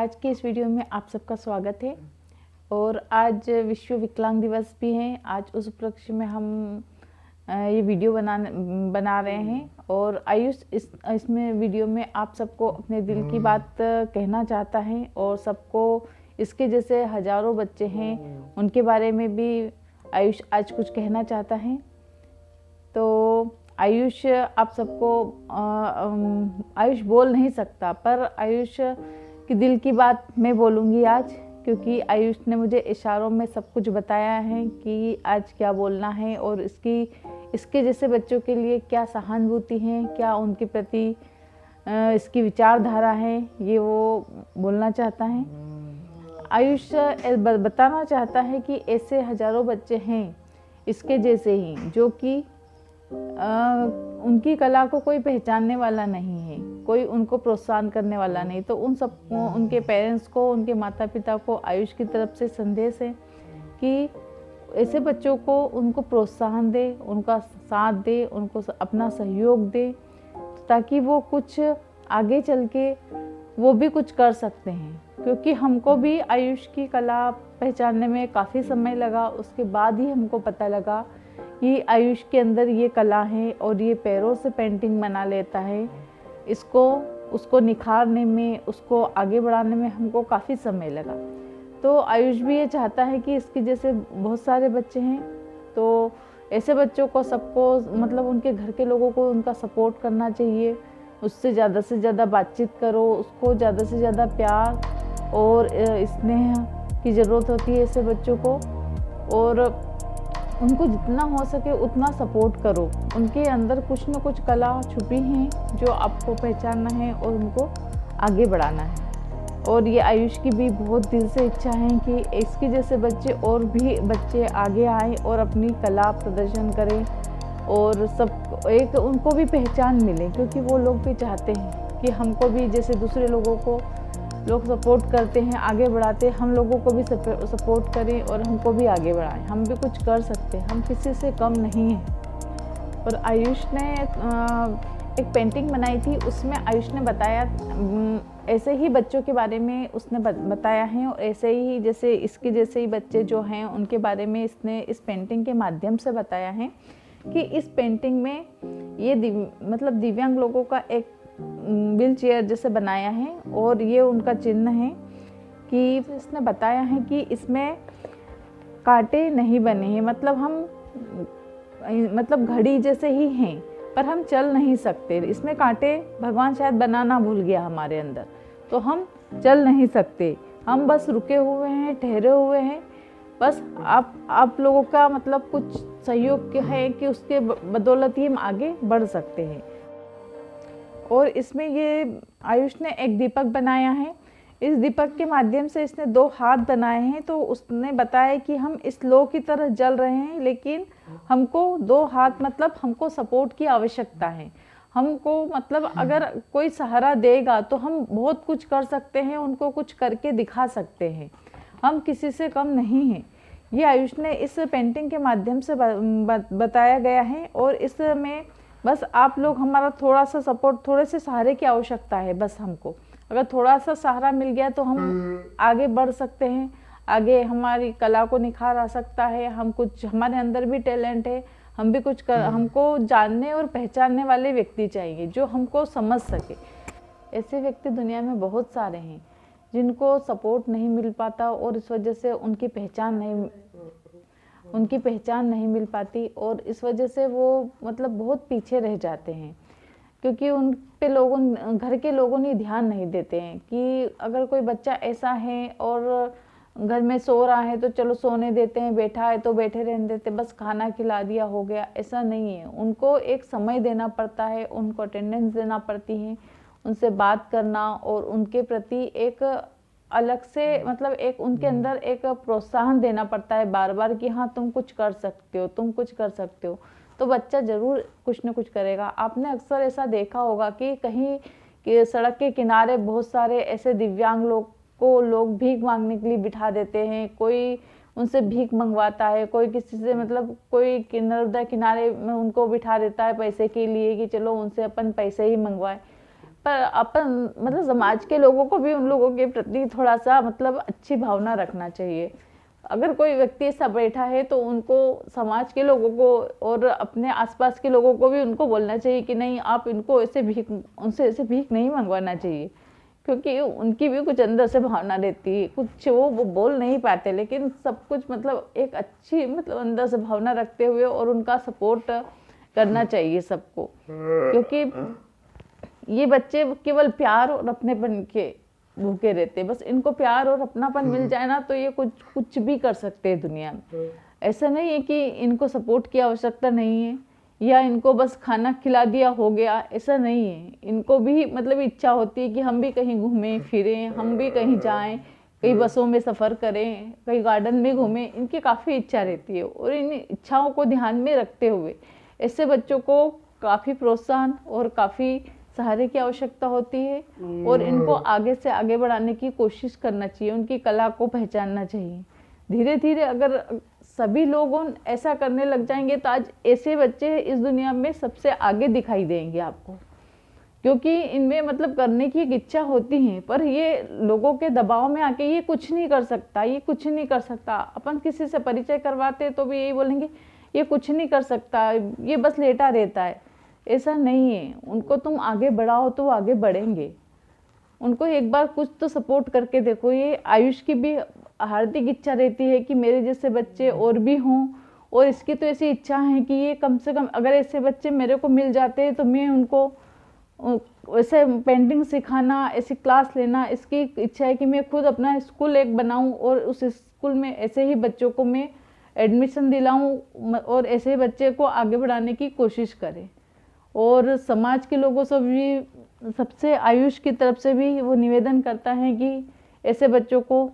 आज के इस वीडियो में आप सबका स्वागत है। और आज विश्व विकलांग दिवस भी है। आज उस उपलक्ष्य में हम ये वीडियो बना रहे हैं। और आयुष इसमें वीडियो में आप सबको अपने दिल की बात कहना चाहता है और सबको इसके जैसे हजारों बच्चे हैं उनके बारे में भी आयुष आज कुछ कहना चाहता है। तो आयुष आप सबको आयुष बोल नहीं सकता, पर आयुष की दिल की बात मैं बोलूँगी आज, क्योंकि आयुष ने मुझे इशारों में सब कुछ बताया है कि आज क्या बोलना है और इसके जैसे बच्चों के लिए क्या सहानुभूति है, क्या उनके प्रति इसकी विचारधारा है, ये वो बोलना चाहता है। आयुष बताना चाहता है कि ऐसे हजारों बच्चे हैं इसके जैसे ही, जो कि उनकी कला को कोई पहचानने वाला नहीं है, कोई उनको प्रोत्साहन करने वाला नहीं। तो उन सबको, उनके पेरेंट्स को, उनके माता पिता को आयुष की तरफ से संदेश है कि ऐसे बच्चों को उनको प्रोत्साहन दे, उनका साथ दे, उनको अपना सहयोग दे, ताकि वो कुछ आगे चल के वो भी कुछ कर सकते हैं। क्योंकि हमको भी आयुष की कला पहचानने में काफ़ी समय लगा, उसके बाद ही हमको पता लगा कि आयुष के अंदर ये कला है और ये पैरों से पेंटिंग बना लेता है। उसको निखारने में, उसको आगे बढ़ाने में हमको काफ़ी समय लगा। तो आयुष भी ये चाहता है कि इसके जैसे बहुत सारे बच्चे हैं, तो ऐसे बच्चों को सबको मतलब उनके घर के लोगों को उनका सपोर्ट करना चाहिए। उससे ज़्यादा बातचीत करो, उसको ज़्यादा से ज़्यादा प्यार और स्नेह की ज़रूरत होती है ऐसे बच्चों को। और उनको जितना हो सके उतना सपोर्ट करो। उनके अंदर कुछ न कुछ कला छुपी हैं जो आपको पहचानना है और उनको आगे बढ़ाना है। और ये आयुष की भी बहुत दिल से इच्छा है कि इसके जैसे बच्चे और भी बच्चे आगे आए और अपनी कला प्रदर्शन करें और सब एक उनको भी पहचान मिले। क्योंकि वो लोग भी चाहते हैं कि हमको भी जैसे दूसरे लोगों को लोग सपोर्ट करते हैं, आगे बढ़ाते हैं, हम लोगों को भी सपोर्ट करें और हमको भी आगे बढ़ाएं। हम भी कुछ कर सकते हैं, हम किसी से कम नहीं हैं। और आयुष ने एक पेंटिंग बनाई थी, उसमें आयुष ने बताया ऐसे ही बच्चों के बारे में उसने बताया है। और ऐसे ही जैसे इसके जैसे ही बच्चे जो हैं उनके बारे में इसने इस पेंटिंग के माध्यम से बताया है कि इस पेंटिंग में ये मतलब दिव्यांग लोगों का एक व्हील चेयर जैसे बनाया है और ये उनका चिन्ह है। कि इसने बताया है कि इसमें कांटे नहीं बने हैं, मतलब हम मतलब घड़ी जैसे ही हैं, पर हम चल नहीं सकते। इसमें कांटे भगवान शायद बनाना भूल गया हमारे अंदर, तो हम चल नहीं सकते, हम बस रुके हुए हैं, ठहरे हुए हैं। बस आप लोगों का मतलब कुछ सहयोग है कि उसके बदौलत ही हम आगे बढ़ सकते हैं। और इसमें ये आयुष ने एक दीपक बनाया है। इस दीपक के माध्यम से इसने 2 हाथ बनाए हैं। तो उसने बताया कि हम इस लो की तरह जल रहे हैं, लेकिन हमको 2 हाथ मतलब हमको सपोर्ट की आवश्यकता है। हमको मतलब अगर कोई सहारा देगा तो हम बहुत कुछ कर सकते हैं, उनको कुछ करके दिखा सकते हैं। हम किसी से कम नहीं हैं। ये आयुष ने इस पेंटिंग के माध्यम से बताया गया है। और इसमें बस आप लोग हमारा थोड़ा सा सपोर्ट, थोड़े से सहारे की आवश्यकता है। बस हमको अगर थोड़ा सा सहारा मिल गया तो हम आगे बढ़ सकते हैं, आगे हमारी कला को निखार आ सकता है। हम कुछ, हमारे अंदर भी टैलेंट है, हम भी कुछ कर, हमको जानने और पहचानने वाले व्यक्ति चाहिए जो हमको समझ सके। ऐसे व्यक्ति दुनिया में बहुत सारे हैं जिनको सपोर्ट नहीं मिल पाता और इस वजह से उनकी पहचान नहीं मिल पाती और इस वजह से वो मतलब बहुत पीछे रह जाते हैं। क्योंकि उन पे घर के लोगों ने ध्यान नहीं देते हैं कि अगर कोई बच्चा ऐसा है और घर में सो रहा है तो चलो सोने देते हैं, बैठा है तो बैठे रहने देते, बस खाना खिला दिया हो गया, ऐसा नहीं है। उनको एक समय देना पड़ता है, उनको अटेंडेंस देना पड़ती है, उनसे बात करना और उनके प्रति एक अलग से मतलब एक उनके अंदर एक प्रोत्साहन देना पड़ता है बार बार कि हाँ तुम कुछ कर सकते हो, तुम कुछ कर सकते हो। तो बच्चा ज़रूर कुछ न कुछ करेगा। आपने अक्सर ऐसा देखा होगा कि कहीं सड़क के किनारे बहुत सारे ऐसे दिव्यांग लोग भीख मांगने के लिए बिठा देते हैं। कोई उनसे भीख मंगवाता है, कोई किसी से मतलब कोई नर्मदा किनारे में उनको बिठा देता है पैसे के लिए कि चलो उनसे अपन पैसे ही मंगवाए। पर अपन मतलब समाज के लोगों को भी उन लोगों के प्रति थोड़ा सा मतलब अच्छी भावना रखना चाहिए। अगर कोई व्यक्ति ऐसा बैठा है तो उनको समाज के लोगों को और अपने आसपास के लोगों को भी उनको बोलना चाहिए कि नहीं, आप इनको ऐसे भीख, उनसे ऐसे भीख नहीं मंगवाना चाहिए, क्योंकि उनकी भी कुछ अंदर से भावना रहती है, कुछ वो बोल नहीं पाते, लेकिन सब कुछ मतलब एक अच्छी मतलब अंदर से भावना रखते हुए और उनका सपोर्ट करना चाहिए सबको। क्योंकि ये बच्चे केवल प्यार और अपनेपन के भूखे रहते हैं, बस इनको प्यार और अपनापन मिल जाए ना तो ये कुछ भी कर सकते हैं दुनिया में। ऐसा नहीं है कि इनको सपोर्ट की आवश्यकता नहीं है या इनको बस खाना खिला दिया हो गया, ऐसा नहीं है। इनको भी मतलब इच्छा होती है कि हम भी कहीं घूमें फिरें, हम भी कहीं जाएं, कई बसों में सफ़र करें, कई गार्डन में घूमें, इनकी काफ़ी इच्छा रहती है। और इन इच्छाओं को ध्यान में रखते हुए ऐसे बच्चों को काफ़ी प्रोत्साहन और काफ़ी सहारे की आवश्यकता होती है और इनको आगे से आगे बढ़ाने की कोशिश करना चाहिए, उनकी कला को पहचानना चाहिए। धीरे धीरे अगर सभी लोग ऐसा करने लग जाएंगे तो आज ऐसे बच्चे इस दुनिया में सबसे आगे दिखाई देंगे आपको, क्योंकि इनमें मतलब करने की एक इच्छा होती है, पर ये लोगों के दबाव में आके ये कुछ नहीं कर सकता, ये कुछ नहीं कर सकता। अपन किसी से परिचय करवाते तो भी यही बोलेंगे ये कुछ नहीं कर सकता, ये बस लेटा रहता है। ऐसा नहीं है, उनको तुम आगे बढ़ाओ तो वो आगे बढ़ेंगे। उनको एक बार कुछ तो सपोर्ट करके देखो। ये आयुष की भी हार्दिक इच्छा रहती है कि मेरे जैसे बच्चे और भी हों, और इसकी तो ऐसी इच्छा है कि ये कम से कम अगर ऐसे बच्चे मेरे को मिल जाते हैं तो मैं उनको वैसे पेंटिंग सिखाना, ऐसी क्लास लेना, इसकी इच्छा है कि मैं खुद अपना स्कूल एक बनाऊं और उस स्कूल में ऐसे ही बच्चों को मैं एडमिशन दिलाऊं और ऐसे बच्चे को आगे बढ़ाने की कोशिश करें। और समाज के लोगों से भी, सबसे आयुष की तरफ से भी वो निवेदन करता है कि ऐसे बच्चों को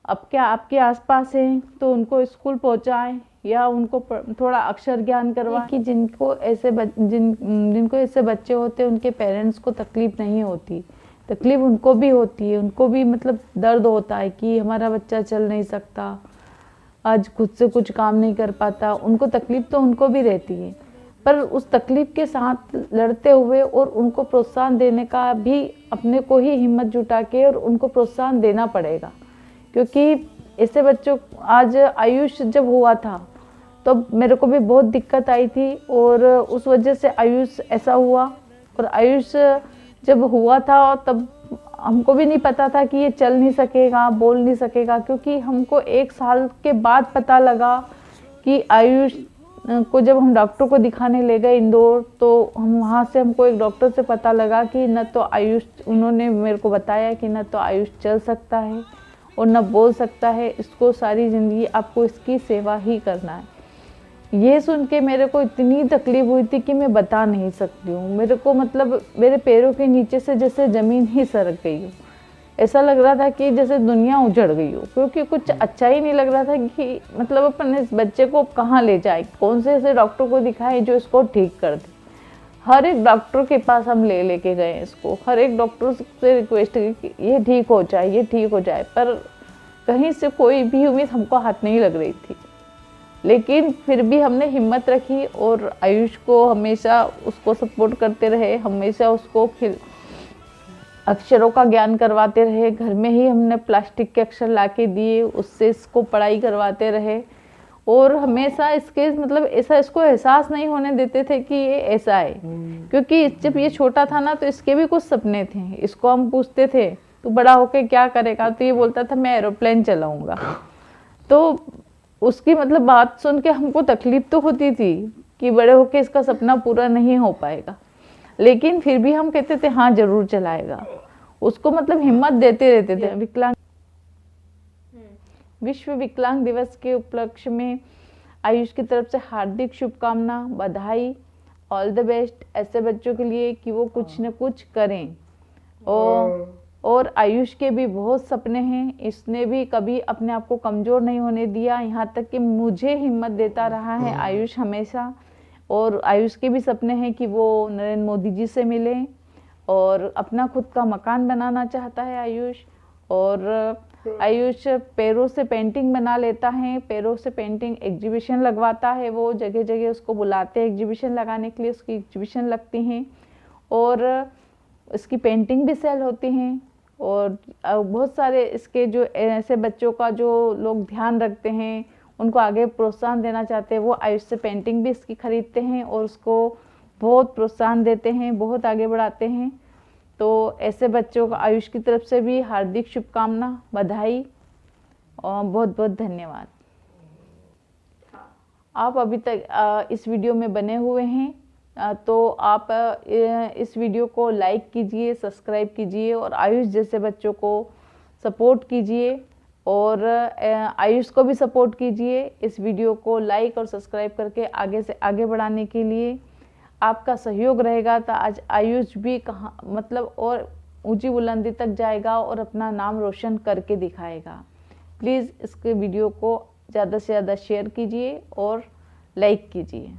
अब क्या आपके आसपास हैं तो उनको स्कूल पहुंचाएं या उनको थोड़ा अक्षर ज्ञान करवाएं, कि जिनको ऐसे बच्चे होते हैं उनके पेरेंट्स को तकलीफ नहीं होती, तकलीफ उनको भी होती है, उनको भी मतलब दर्द होता है कि हमारा बच्चा चल नहीं सकता, आज खुद से कुछ काम नहीं कर पाता। उनको तकलीफ तो उनको भी रहती है, पर उस तकलीफ के साथ लड़ते हुए और उनको प्रोत्साहन देने का भी अपने को ही हिम्मत जुटा के और उनको प्रोत्साहन देना पड़ेगा। क्योंकि ऐसे बच्चों, आज आयुष जब हुआ था तो मेरे को भी बहुत दिक्कत आई थी और उस वजह से आयुष ऐसा हुआ। और आयुष जब हुआ था तब हमको भी नहीं पता था कि ये चल नहीं सकेगा, बोल नहीं सकेगा, क्योंकि हमको 1 साल के बाद पता लगा कि आयुष को जब हम डॉक्टर को दिखाने ले गए इंदौर, तो हम वहाँ से हमको एक डॉक्टर से पता लगा कि न तो आयुष, उन्होंने मेरे को बताया कि न तो आयुष चल सकता है और न बोल सकता है, इसको सारी ज़िंदगी आपको इसकी सेवा ही करना है। ये सुन के मेरे को इतनी तकलीफ हुई थी कि मैं बता नहीं सकती हूँ। मेरे को मतलब मेरे पैरों के नीचे से जैसे ज़मीन ही सरक गई हो, ऐसा लग रहा था कि जैसे दुनिया उजड़ गई हो, क्योंकि कुछ अच्छा ही नहीं लग रहा था कि मतलब अपन इस बच्चे को कहाँ ले जाए, कौन से ऐसे डॉक्टर को दिखाए जो इसको ठीक कर दे। हर एक डॉक्टर के पास हम लेके गए इसको, हर एक डॉक्टर से रिक्वेस्ट की कि ये ठीक हो जाए, ये ठीक हो जाए, पर कहीं से कोई भी उम्मीद हमको हाथ नहीं लग रही थी। लेकिन फिर भी हमने हिम्मत रखी और आयुष को हमेशा उसको सपोर्ट करते रहे, हमेशा उसको अक्षरों का ज्ञान करवाते रहे। घर में ही हमने प्लास्टिक के अक्षर लाके दिए, उससे इसको पढ़ाई करवाते रहे और हमेशा इसके मतलब ऐसा इसको एहसास नहीं होने देते थे कि ये ऐसा है। क्योंकि जब ये छोटा था ना तो इसके भी कुछ सपने थे। इसको हम पूछते थे तू बड़ा होके क्या करेगा, तो ये बोलता था मैं एरोप्लेन चलाऊंगा। तो उसकी मतलब बात सुन के हमको तकलीफ तो होती थी कि बड़े होके इसका सपना पूरा नहीं हो पाएगा, लेकिन फिर भी हम कहते थे हाँ जरूर चलाएगा। उसको मतलब हिम्मत देते रहते थे। विश्व विकलांग दिवस के उपलक्ष्य में आयुष की तरफ से हार्दिक शुभकामना, बधाई, ऑल द बेस्ट ऐसे बच्चों के लिए कि वो कुछ न कुछ करें। और आयुष के भी बहुत सपने हैं, इसने भी कभी अपने आप को कमज़ोर नहीं होने दिया, यहाँ तक कि मुझे हिम्मत देता रहा है आयुष हमेशा। और आयुष के भी सपने हैं कि वो नरेंद्र मोदी जी से मिलें और अपना खुद का मकान बनाना चाहता है आयुष। और आयुष पैरों से पेंटिंग बना लेता है, पैरों से पेंटिंग एग्जीबिशन लगवाता है, वो जगह जगह उसको बुलाते हैं एग्जीबिशन लगाने के लिए, उसकी एग्जीबिशन लगती हैं। और इसकी पेंटिंग भी सेल होती हैं। और बहुत सारे इसके जो ऐसे बच्चों का जो लोग ध्यान रखते हैं, उनको आगे प्रोत्साहन देना चाहते हैं, वो आयुष से पेंटिंग भी इसकी खरीदते हैं और उसको बहुत प्रोत्साहन देते हैं, बहुत आगे बढ़ाते हैं। तो ऐसे बच्चों को आयुष की तरफ से भी हार्दिक शुभकामना, बधाई और बहुत बहुत धन्यवाद। आप अभी तक इस वीडियो में बने हुए हैं तो आप इस वीडियो को लाइक कीजिए, सब्सक्राइब कीजिए और आयुष जैसे बच्चों को सपोर्ट कीजिए और आयुष को भी सपोर्ट कीजिए। इस वीडियो को लाइक और सब्सक्राइब करके आगे से आगे बढ़ाने के लिए आपका सहयोग रहेगा तो आज आयुष भी कहाँ मतलब और ऊंची बुलंदी तक जाएगा और अपना नाम रोशन करके दिखाएगा। प्लीज़ इसके वीडियो को ज़्यादा से ज़्यादा शेयर कीजिए और लाइक कीजिए।